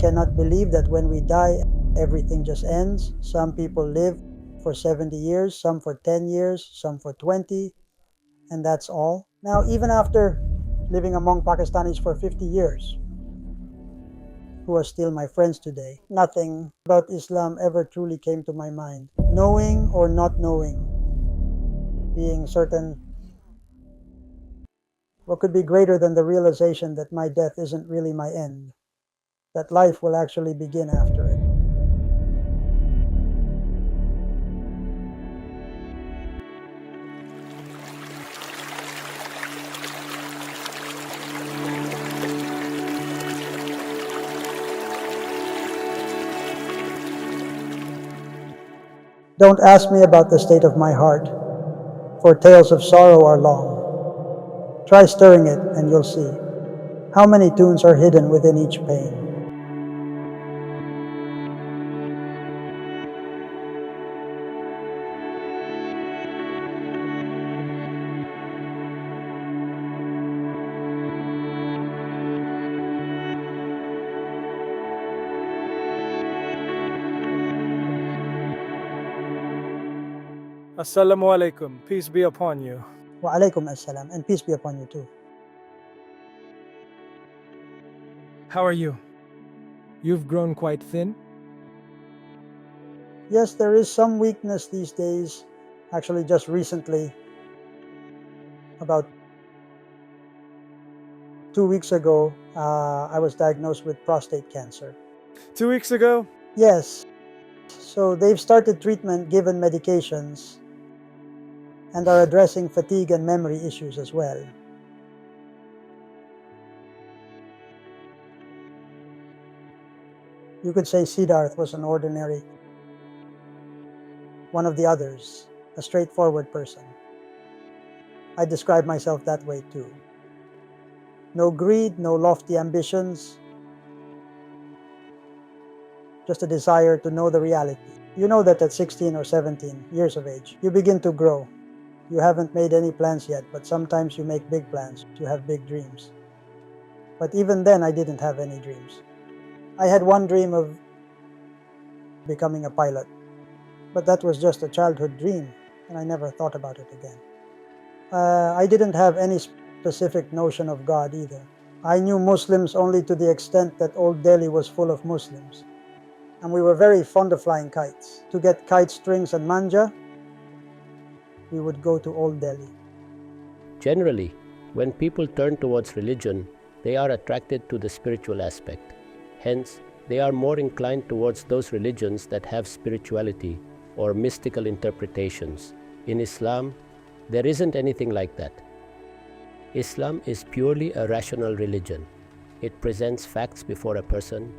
cannot believe that when we die, everything just ends. Some people live for 70 years, some for 10 years, some for 20, and that's all. Now, even after living among Pakistanis for 50 years, who are still my friends today, nothing about Islam ever truly came to my mind. Knowing or not knowing, being certain, what could be greater than the realization that my death isn't really my end, that life will actually begin after it. Don't ask me about the state of my heart, for tales of sorrow are long. Try stirring it and you'll see how many tunes are hidden within each pain. Assalamu alaikum, peace be upon you. Wa alaikum assalam, and peace be upon you too. How are you? You've grown quite thin. Yes, there is some weakness these days. Actually, just recently, about 2 weeks ago, I was diagnosed with prostate cancer. 2 weeks ago? Yes, so they've started treatment, given medications, and are addressing fatigue and memory issues as well. You could say Siddharth was an ordinary, one of the others, a straightforward person. I describe myself that way too. No greed, no lofty ambitions, just a desire to know the reality. You know that at 16 or 17 years of age, you begin to grow. You haven't made any plans yet, but sometimes you make big plans. You have big dreams. But even then, I didn't have any dreams. I had one dream of becoming a pilot, but that was just a childhood dream, and I never thought about it again. I didn't have any specific notion of God either. I knew Muslims only to the extent that Old Delhi was full of Muslims, and we were very fond of flying kites. To get kite strings and manja, we would go to Old Delhi. Generally, when people turn towards religion, they are attracted to the spiritual aspect. Hence, they are more inclined towards those religions that have spirituality or mystical interpretations. In Islam, there isn't anything like that. Islam is purely a rational religion. It presents facts before a person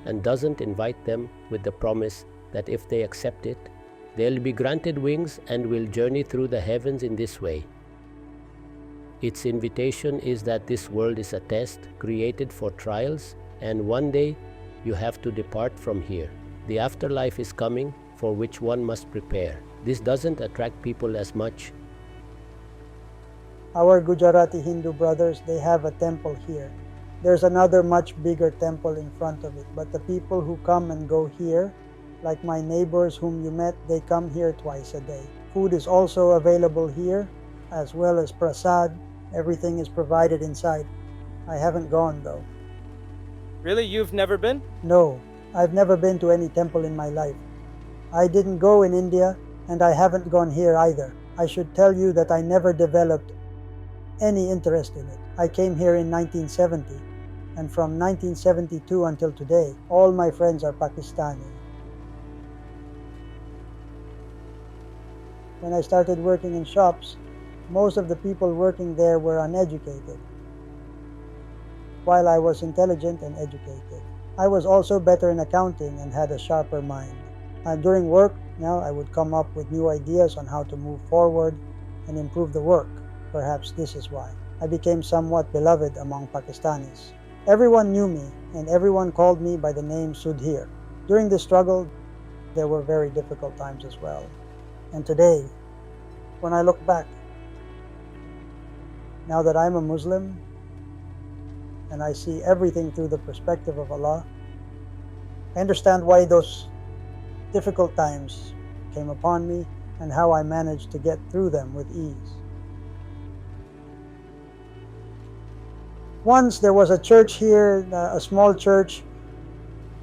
and doesn't invite them with the promise that if they accept it, they'll be granted wings and will journey through the heavens in this way. Its invitation is that this world is a test created for trials, and one day you have to depart from here. The afterlife is coming, for which one must prepare. This doesn't attract people as much. Our Gujarati Hindu brothers, they have a temple here. There's another much bigger temple in front of it, but the people who come and go here, like my neighbors whom you met, they come here twice a day. Food is also available here, as well as prasad. Everything is provided inside. I haven't gone though. Really? You've never been? No, I've never been to any temple in my life. I didn't go in India, and I haven't gone here either. I should tell you that I never developed any interest in it. I came here in 1970, and from 1972 until today, all my friends are Pakistani. When I started working in shops, most of the people working there were uneducated, while I was intelligent and educated. I was also better in accounting and had a sharper mind. During work, I would come up with new ideas on how to move forward and improve the work. Perhaps this is why I became somewhat beloved among Pakistanis. Everyone knew me, and everyone called me by the name Sudhir. During this struggle, there were very difficult times as well. And today, when I look back, now that I'm a Muslim, and I see everything through the perspective of Allah, I understand why those difficult times came upon me and how I managed to get through them with ease. Once there was a church here, a small church,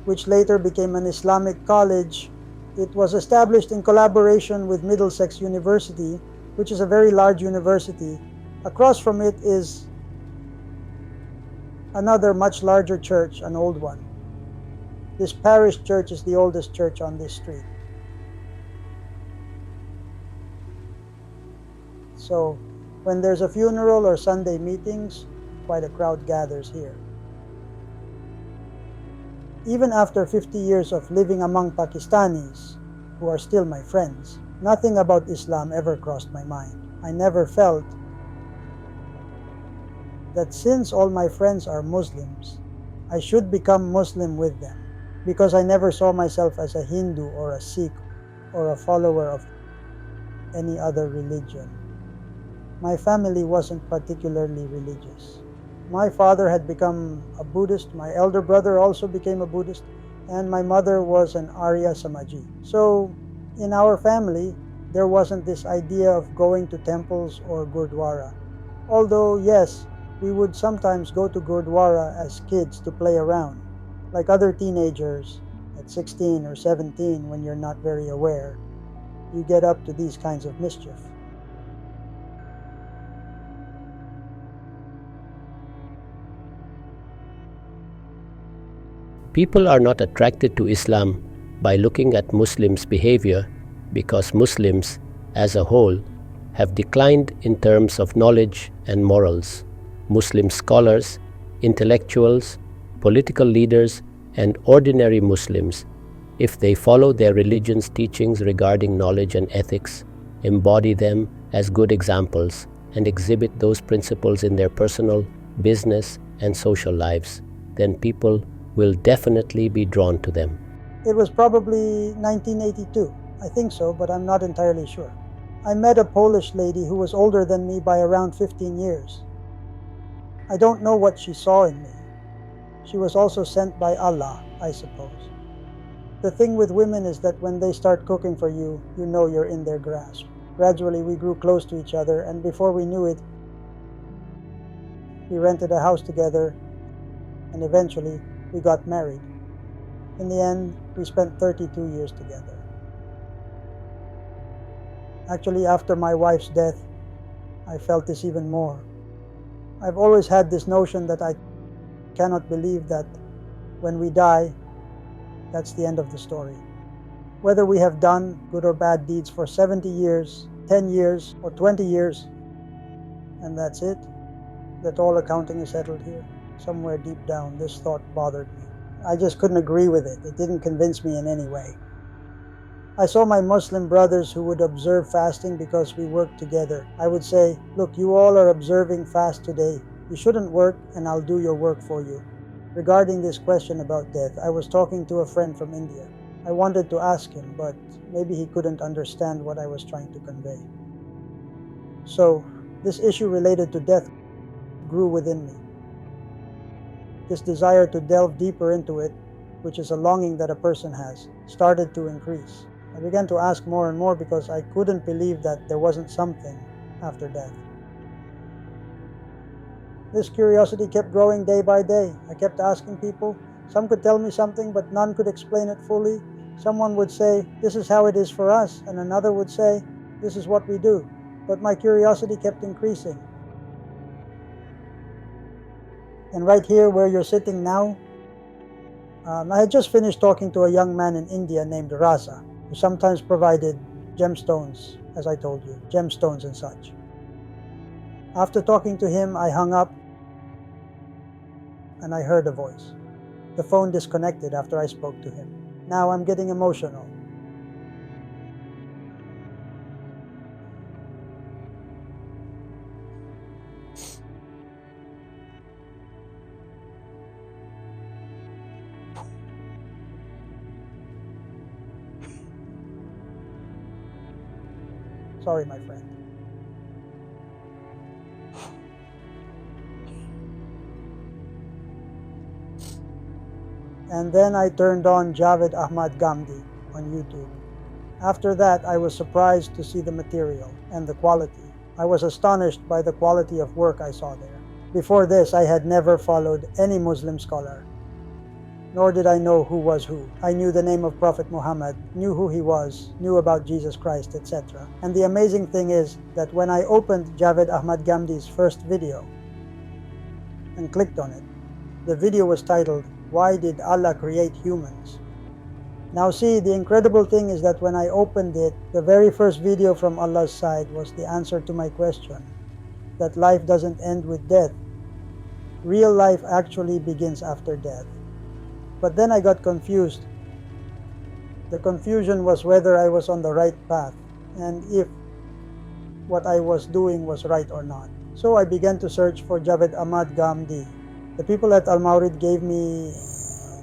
which later became an Islamic college. It was established in collaboration with Middlesex University, which is a very large university. Across from it is another much larger church, an old one. This parish church is the oldest church on this street. So when there's a funeral or Sunday meetings, quite a crowd gathers here. Even after 50 years of living among Pakistanis, who are still my friends, nothing about Islam ever crossed my mind. I never felt that since all my friends are Muslims, I should become Muslim with them, because I never saw myself as a Hindu or a Sikh or a follower of any other religion. My family wasn't particularly religious. My father had become a Buddhist, my elder brother also became a Buddhist, and my mother was an Arya Samaji. So in our family, there wasn't this idea of going to temples or Gurdwara. Although, yes, we would sometimes go to Gurdwara as kids to play around, like other teenagers at 16 or 17 when you're not very aware. You get up to these kinds of mischief. People are not attracted to Islam by looking at Muslims' behavior because Muslims, as a whole, have declined in terms of knowledge and morals. Muslim scholars, intellectuals, political leaders, and ordinary Muslims, if they follow their religion's teachings regarding knowledge and ethics, embody them as good examples, and exhibit those principles in their personal, business, and social lives, then people will definitely be drawn to them. It was probably 1982. I think so, but I'm not entirely sure. I met a Polish lady who was older than me by around 15 years. I don't know what she saw in me. She was also sent by Allah, I suppose. The thing with women is that when they start cooking for you, you know you're in their grasp. Gradually, we grew close to each other, and before we knew it, we rented a house together, and eventually, we got married. In the end, we spent 32 years together. Actually, after my wife's death, I felt this even more. I've always had this notion that I cannot believe that when we die, that's the end of the story. Whether we have done good or bad deeds for 70 years, 10 years, or 20 years, and that's it, that all accounting is settled here. Somewhere deep down, this thought bothered me. I just couldn't agree with it. It didn't convince me in any way. I saw my Muslim brothers who would observe fasting because we worked together. I would say, look, you all are observing fast today. You shouldn't work, and I'll do your work for you. Regarding this question about death, I was talking to a friend from India. I wanted to ask him, but maybe he couldn't understand what I was trying to convey. So, this issue related to death grew within me. This desire to delve deeper into it, which is a longing that a person has, started to increase. I began to ask more and more because I couldn't believe that there wasn't something after death. This curiosity kept growing day by day. I kept asking people. Some could tell me something, but none could explain it fully. Someone would say, this is how it is for us, and another would say, this is what we do. But my curiosity kept increasing. And right here where you're sitting now, I had just finished talking to a young man in India named Raza, who sometimes provided gemstones, as I told you, gemstones and such. After talking to him, I hung up and I heard a voice. The phone disconnected after I spoke to him. Now I'm getting emotional. Sorry, my friend. And then I turned on Javed Ahmed Ghamidi on YouTube. After that, I was surprised to see the material and the quality. I was astonished by the quality of work I saw there. Before this, I had never followed any Muslim scholar, nor did I know who was who. I knew the name of Prophet Muhammad, knew who he was, knew about Jesus Christ, etc. And the amazing thing is that when I opened Javed Ahmed Ghamdi's first video and clicked on it, the video was titled, "Why Did Allah Create Humans?" Now see, the incredible thing is that when I opened it, the very first video from Allah's side was the answer to my question, that life doesn't end with death. Real life actually begins after death. But then I got confused. The confusion was whether I was on the right path and if what I was doing was right or not. So I began to search for Javed Ahmed Ghamidi. The people at Al-Mawrid gave me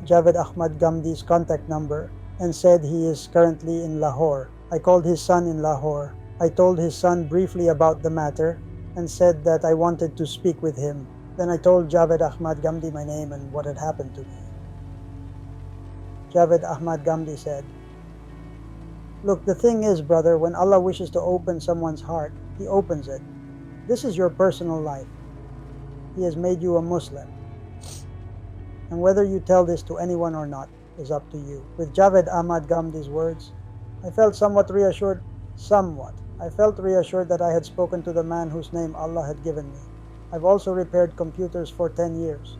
Javed Ahmed Ghamdi's contact number and said he is currently in Lahore. I called his son in Lahore. I told his son briefly about the matter and said that I wanted to speak with him. Then I told Javed Ahmed Ghamidi my name and what had happened to me. Javed Ahmed Ghamidi said, "Look, the thing is, brother, when Allah wishes to open someone's heart, He opens it. This is your personal life. He has made you a Muslim. And whether you tell this to anyone or not is up to you." With Javed Ahmed Ghamdi's words, I felt somewhat reassured. I felt reassured that I had spoken to the man whose name Allah had given me. I've also repaired computers for 10 years.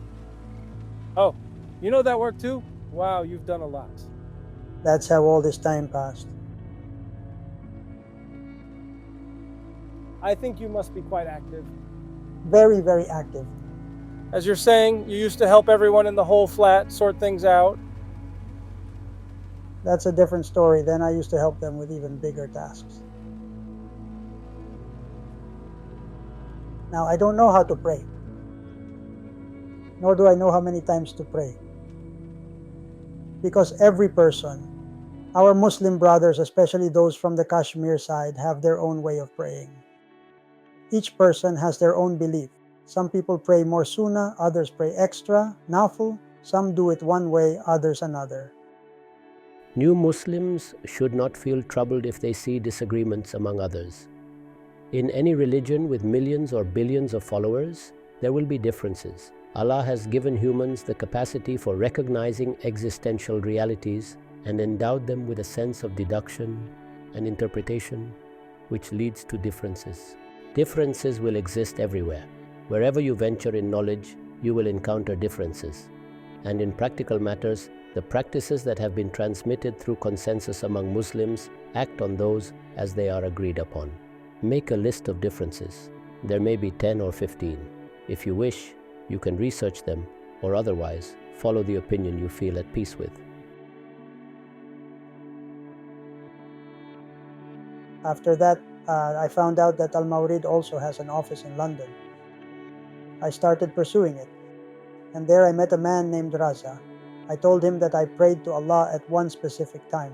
Oh, you know that work too? Wow, you've done a lot. That's how all this time passed. I think you must be quite active. Very, very active. As you're saying, you used to help everyone in the whole flat sort things out. That's a different story. Then I used to help them with even bigger tasks. Now, I don't know how to pray, nor do I know how many times to pray. Because every person, our Muslim brothers, especially those from the Kashmir side, have their own way of praying. Each person has their own belief. Some people pray more sunnah, others pray extra, nafil. Some do it one way, others another. New Muslims should not feel troubled if they see disagreements among others. In any religion with millions or billions of followers, there will be differences. Allah has given humans the capacity for recognizing existential realities and endowed them with a sense of deduction and interpretation, which leads to differences. Differences will exist everywhere. Wherever you venture in knowledge, you will encounter differences. And in practical matters, the practices that have been transmitted through consensus among Muslims act on those as they are agreed upon. Make a list of differences. There may be 10 or 15. If you wish, you can research them, or otherwise, follow the opinion you feel at peace with. After that, I found out that Al-Mawrid also has an office in London. I started pursuing it, and there I met a man named Raza. I told him that I prayed to Allah at one specific time.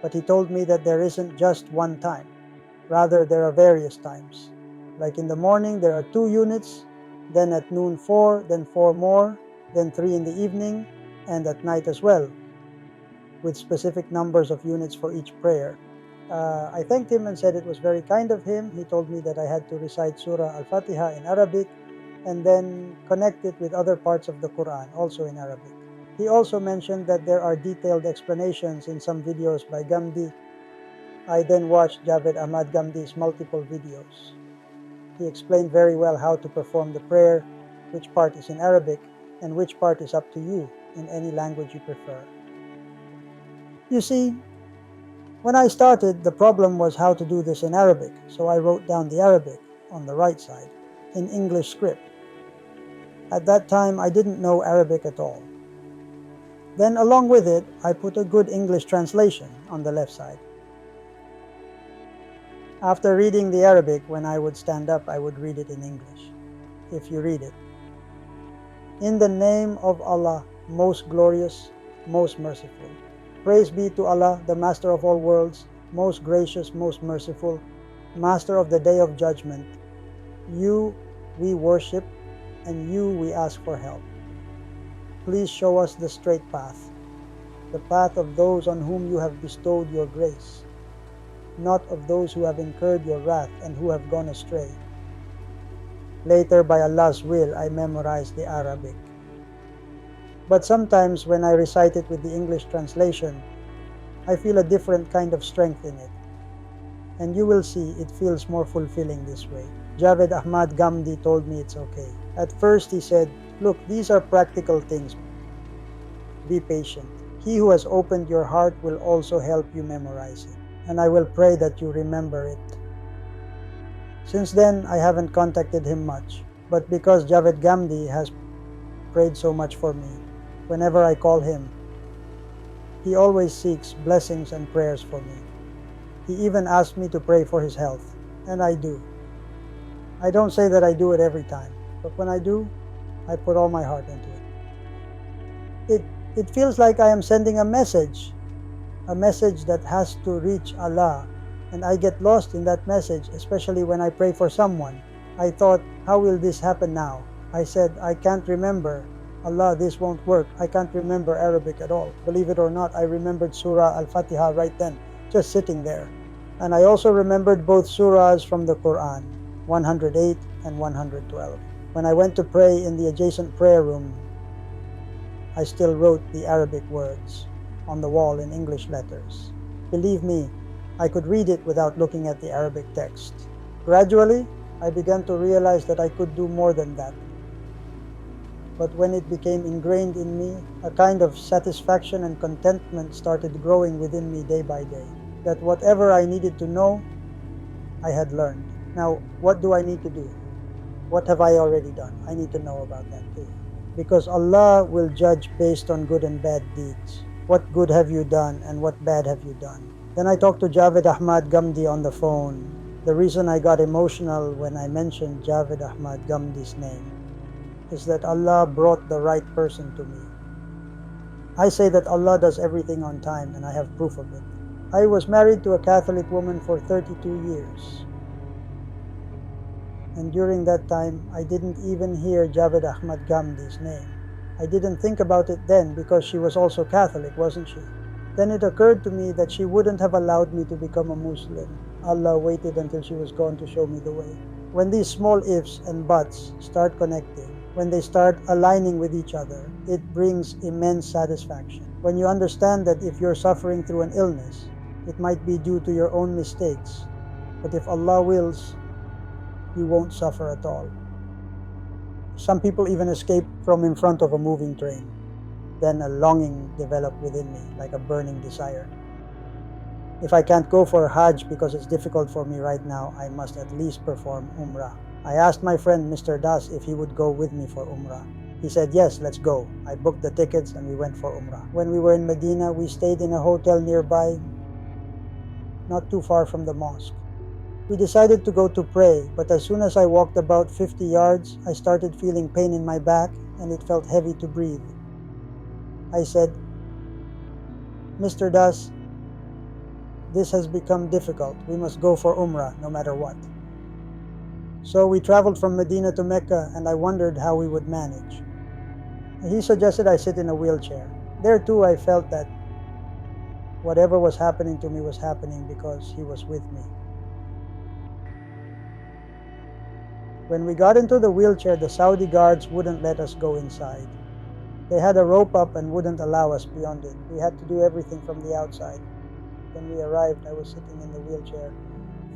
But he told me that there isn't just one time. Rather, there are various times. Like in the morning, there are 2 units, then at noon 4, then 4 more, then 3 in the evening, and at night as well, with specific numbers of units for each prayer. I thanked him and said it was very kind of him. He told me that I had to recite Surah Al-Fatiha in Arabic and then connect it with other parts of the Quran, also in Arabic. He also mentioned that there are detailed explanations in some videos by Ghamidi. I then watched Javed Ahmed Ghamdi's multiple videos. He explained very well how to perform the prayer, which part is in Arabic, and which part is up to you in any language you prefer. You see, when I started, the problem was how to do this in Arabic, so I wrote down the Arabic on the right side, in English script. At that time, I didn't know Arabic at all. Then along with it, I put a good English translation on the left side. After reading the Arabic, when I would stand up, I would read it in English. If you read it. In the name of Allah, most glorious, most merciful. Praise be to Allah, the Master of all worlds, most gracious, most merciful, Master of the Day of Judgment. You we worship, and you we ask for help. Please show us the straight path, the path of those on whom you have bestowed your grace, not of those who have incurred your wrath and who have gone astray. Later, by Allah's will, I memorized the Arabic. But sometimes when I recite it with the English translation, I feel a different kind of strength in it. And you will see it feels more fulfilling this way. Javed Ahmed Ghamidi told me it's okay. At first he said, look, these are practical things. Be patient. He who has opened your heart will also help you memorize it. And I will pray that you remember it. Since then, I haven't contacted him much. But because Javed Ghamidi has prayed so much for me, whenever I call him, he always seeks blessings and prayers for me. He even asked me to pray for his health, and I do. I don't say that I do it every time, but when I do, I put all my heart into it. It feels like I am sending a message that has to reach Allah, and I get lost in that message, especially when I pray for someone. I thought, how will this happen now? I said, I can't remember. Allah, this won't work. I can't remember Arabic at all. Believe it or not, I remembered Surah Al-Fatiha right then, just sitting there. And I also remembered both surahs from the Quran, 108 and 112. When I went to pray in the adjacent prayer room, I still wrote the Arabic words on the wall in English letters. Believe me, I could read it without looking at the Arabic text. Gradually, I began to realize that I could do more than that. But when it became ingrained in me, a kind of satisfaction and contentment started growing within me day by day. That whatever I needed to know, I had learned. Now, what do I need to do? What have I already done? I need to know about that too. Because Allah will judge based on good and bad deeds. What good have you done and what bad have you done? Then I talked to Javed Ahmed Ghamidi on the phone. The reason I got emotional when I mentioned Javed Ahmed Ghamdi's name is that Allah brought the right person to me. I say that Allah does everything on time, and I have proof of it. I was married to a Catholic woman for 32 years. And during that time, I didn't even hear Javed Ahmed Ghamdi's name. I didn't think about it then because she was also Catholic, wasn't she? Then it occurred to me that she wouldn't have allowed me to become a Muslim. Allah waited until she was gone to show me the way. When these small ifs and buts start connecting, when they start aligning with each other, it brings immense satisfaction. When you understand that if you're suffering through an illness, it might be due to your own mistakes. But if Allah wills, you won't suffer at all. Some people even escape from in front of a moving train. Then a longing developed within me, like a burning desire. If I can't go for Hajj because it's difficult for me right now, I must at least perform Umrah. I asked my friend Mr. Das if he would go with me for Umrah. He said, yes, let's go. I booked the tickets and we went for Umrah. When we were in Medina, we stayed in a hotel nearby, not too far from the mosque. We decided to go to pray, but as soon as I walked about 50 yards, I started feeling pain in my back and it felt heavy to breathe. I said, Mr. Das, this has become difficult. We must go for Umrah no matter what. So we traveled from Medina to Mecca and I wondered how we would manage. He suggested I sit in a wheelchair. There too I felt that whatever was happening to me was happening because he was with me. When we got into the wheelchair, the Saudi guards wouldn't let us go inside. They had a rope up and wouldn't allow us beyond it. We had to do everything from the outside. When we arrived, I was sitting in the wheelchair,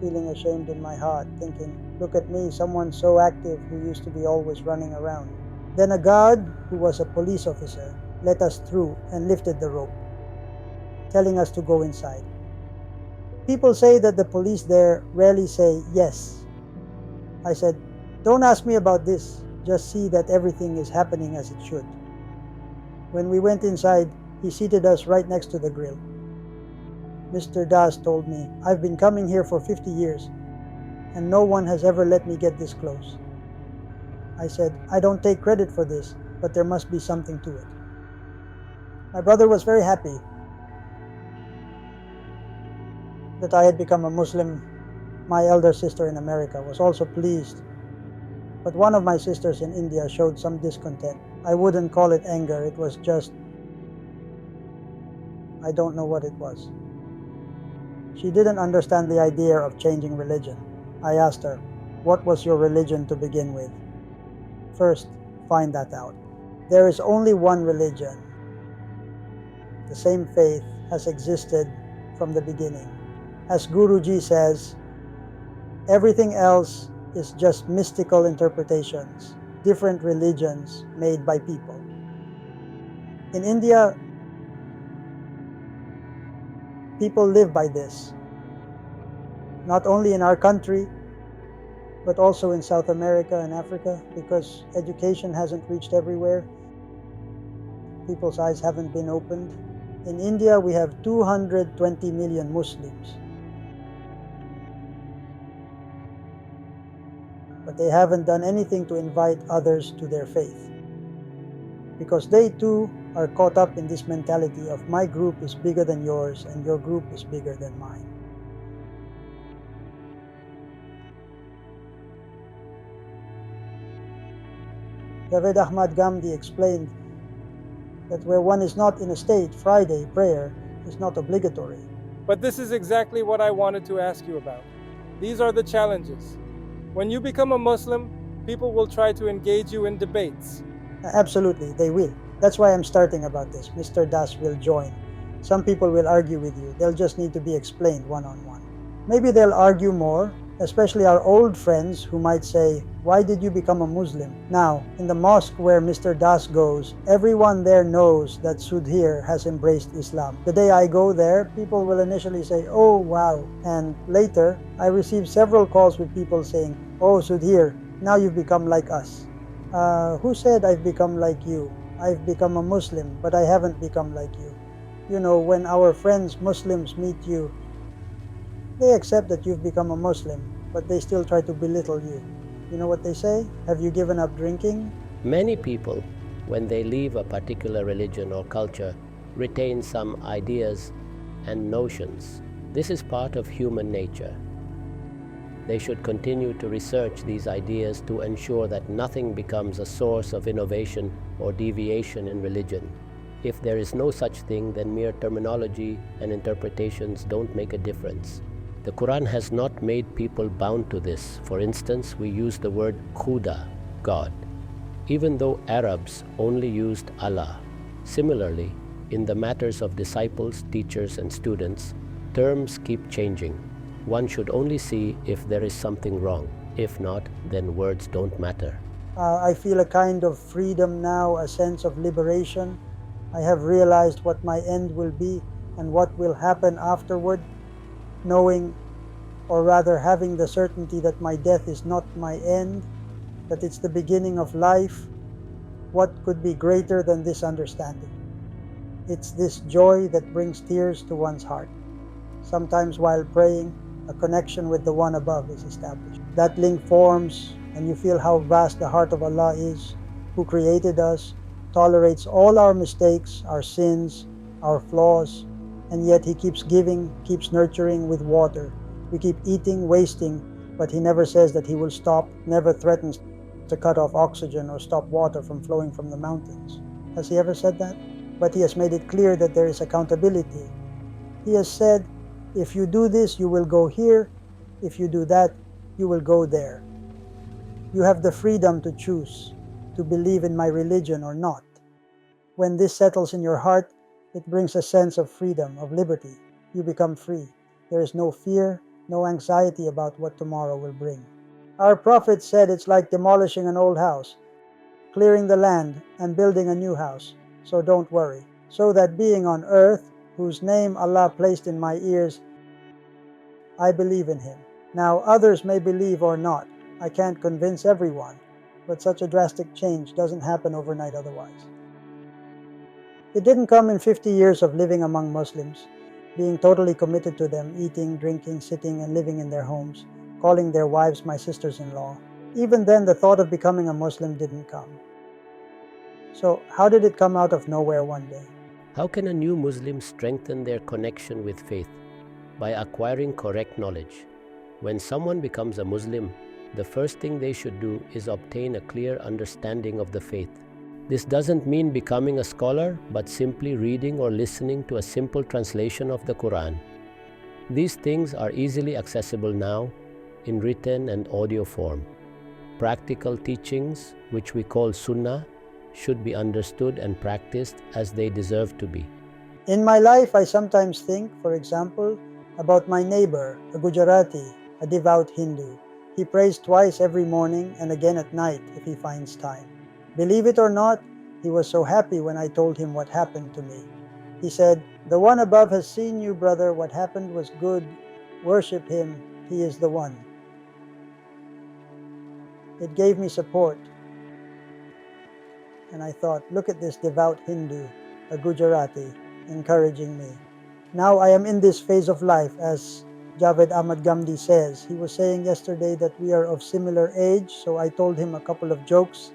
feeling ashamed in my heart, thinking, look at me, someone so active who used to be always running around. Then a guard, who was a police officer, let us through and lifted the rope, telling us to go inside. People say that the police there rarely say yes. I said, don't ask me about this, just see that everything is happening as it should. When we went inside, he seated us right next to the grill. Mr. Das told me, I've been coming here for 50 years, and no one has ever let me get this close. I said, I don't take credit for this, but there must be something to it. My brother was very happy that I had become a Muslim. My elder sister in America was also pleased But one of my sisters in India showed some discontent. I wouldn't call it anger, it was just, I don't know what it was. She didn't understand the idea of changing religion. I asked her, what was your religion to begin with? First, find that out. There is only one religion. The same faith has existed from the beginning. As Guruji says, everything else is just mystical interpretations, different religions made by people. In India, people live by this. Not only in our country, but also in South America and Africa, because education hasn't reached everywhere. People's eyes haven't been opened. In India, we have 220 million Muslims. But they haven't done anything to invite others to their faith, because they too are caught up in this mentality of my group is bigger than yours and your group is bigger than mine. Javed Ahmed Ghamidi explained that where one is not in a state, Friday prayer is not obligatory. But this is exactly what I wanted to ask you about. These are the challenges. When you become a Muslim, people will try to engage you in debates. Absolutely, they will. That's why I'm starting about this. Mr. Das will join. Some people will argue with you. They'll just need to be explained one-on-one. Maybe they'll argue more, especially our old friends who might say, why did you become a Muslim? Now, in the mosque where Mr. Das goes, everyone there knows that Sudhir has embraced Islam. The day I go there, people will initially say, oh wow. And later, I receive several calls with people saying, oh Sudhir, now you've become like us. Who said I've become like you? I've become a Muslim, but I haven't become like you. You know, when our friends Muslims meet you, they accept that you've become a Muslim, but they still try to belittle you. You know what they say? Have you given up drinking? Many people, when they leave a particular religion or culture, retain some ideas and notions. This is part of human nature. They should continue to research these ideas to ensure that nothing becomes a source of innovation or deviation in religion. If there is no such thing, then mere terminology and interpretations don't make a difference. The Quran has not made people bound to this. For instance, we use the word Khuda, God, even though Arabs only used Allah. Similarly, in the matters of disciples, teachers, and students, terms keep changing. One should only see if there is something wrong. If not, then words don't matter. I feel a kind of freedom now, a sense of liberation. I have realized what my end will be and what will happen afterward. Knowing, or rather having the certainty that my death is not my end, that it's the beginning of life. What could be greater than this understanding? It's this joy that brings tears to one's heart. Sometimes while praying, a connection with the one above is established. That link forms, and you feel how vast the heart of Allah is, who created us, tolerates all our mistakes, our sins, our flaws, and yet He keeps giving, keeps nurturing with water. We keep eating, wasting, but He never says that He will stop, never threatens to cut off oxygen or stop water from flowing from the mountains. Has He ever said that? But He has made it clear that there is accountability. He has said, if you do this, you will go here. If you do that, you will go there. You have the freedom to choose to believe in my religion or not. When this settles in your heart, it brings a sense of freedom, of liberty. You become free. There is no fear, no anxiety about what tomorrow will bring. Our Prophet said it's like demolishing an old house, clearing the land and building a new house. So don't worry. So that being on earth, whose name Allah placed in my ears, I believe in Him. Now others may believe or not. I can't convince everyone, but such a drastic change doesn't happen overnight otherwise. It didn't come in 50 years of living among Muslims, being totally committed to them, eating, drinking, sitting, and living in their homes, calling their wives my sisters-in-law. Even then, the thought of becoming a Muslim didn't come. So how did it come out of nowhere one day? How can a new Muslim strengthen their connection with faith? By acquiring correct knowledge. When someone becomes a Muslim, the first thing they should do is obtain a clear understanding of the faith. This doesn't mean becoming a scholar, but simply reading or listening to a simple translation of the Quran. These things are easily accessible now in written and audio form. Practical teachings, which we call sunnah, should be understood and practiced as they deserve to be. In my life, I sometimes think, for example, about my neighbor, a Gujarati, a devout Hindu. He prays twice every morning and again at night if he finds time. Believe it or not, he was so happy when I told him what happened to me. He said, "The one above has seen you, brother. What happened was good. Worship him. He is the one." It gave me support. And I thought, look at this devout Hindu, a Gujarati, encouraging me. Now I am in this phase of life, as Javed Ahmed Ghamidi says. He was saying yesterday that we are of similar age, so I told him a couple of jokes,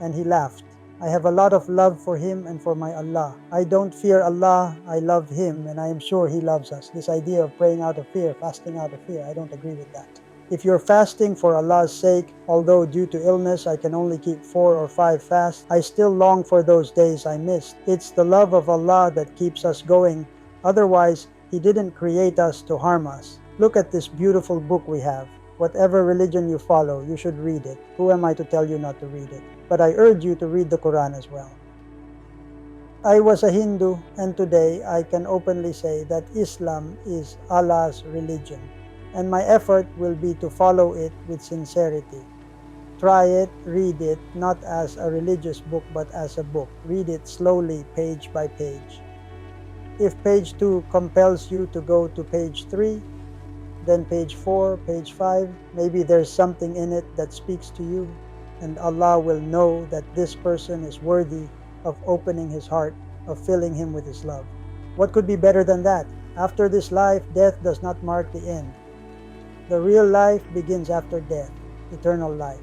and he laughed. I have a lot of love for him and for my Allah. I don't fear Allah, I love him, and I am sure he loves us. This idea of praying out of fear, fasting out of fear, I don't agree with that. If you're fasting for Allah's sake, although due to illness I can only keep 4 or 5 fasts, I still long for those days I missed. It's the love of Allah that keeps us going. Otherwise, He didn't create us to harm us. Look at this beautiful book we have. Whatever religion you follow, you should read it. Who am I to tell you not to read it? But I urge you to read the Quran as well. I was a Hindu, and today I can openly say that Islam is Allah's religion, and my effort will be to follow it with sincerity. Try it, read it, not as a religious book but as a book. Read it slowly, page by page. If page 2 compels you to go to page 3, then page 4, page 5, maybe there's something in it that speaks to you, and Allah will know that this person is worthy of opening his heart, of filling him with his love. What could be better than that? After this life, death does not mark the end. The real life begins after death, eternal life.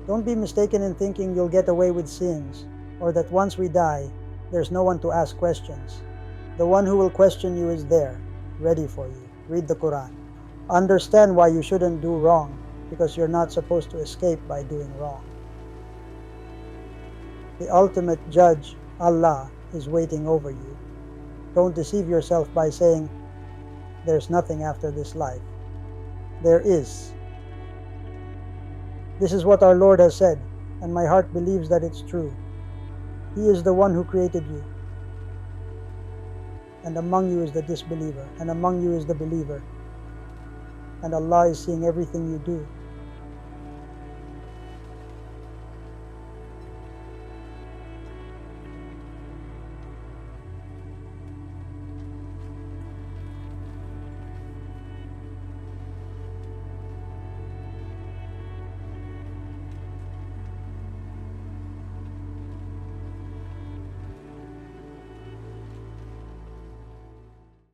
Don't be mistaken in thinking you'll get away with sins, or that once we die, there's no one to ask questions. The one who will question you is there, ready for you. Read the Quran. Understand why you shouldn't do wrong, because you're not supposed to escape by doing wrong. The ultimate judge, Allah, is waiting over you. Don't deceive yourself by saying, there's nothing after this life. There is. This is what our Lord has said, and my heart believes that it's true. He is the one who created you. And among you is the disbeliever, and among you is the believer. And Allah is seeing everything you do.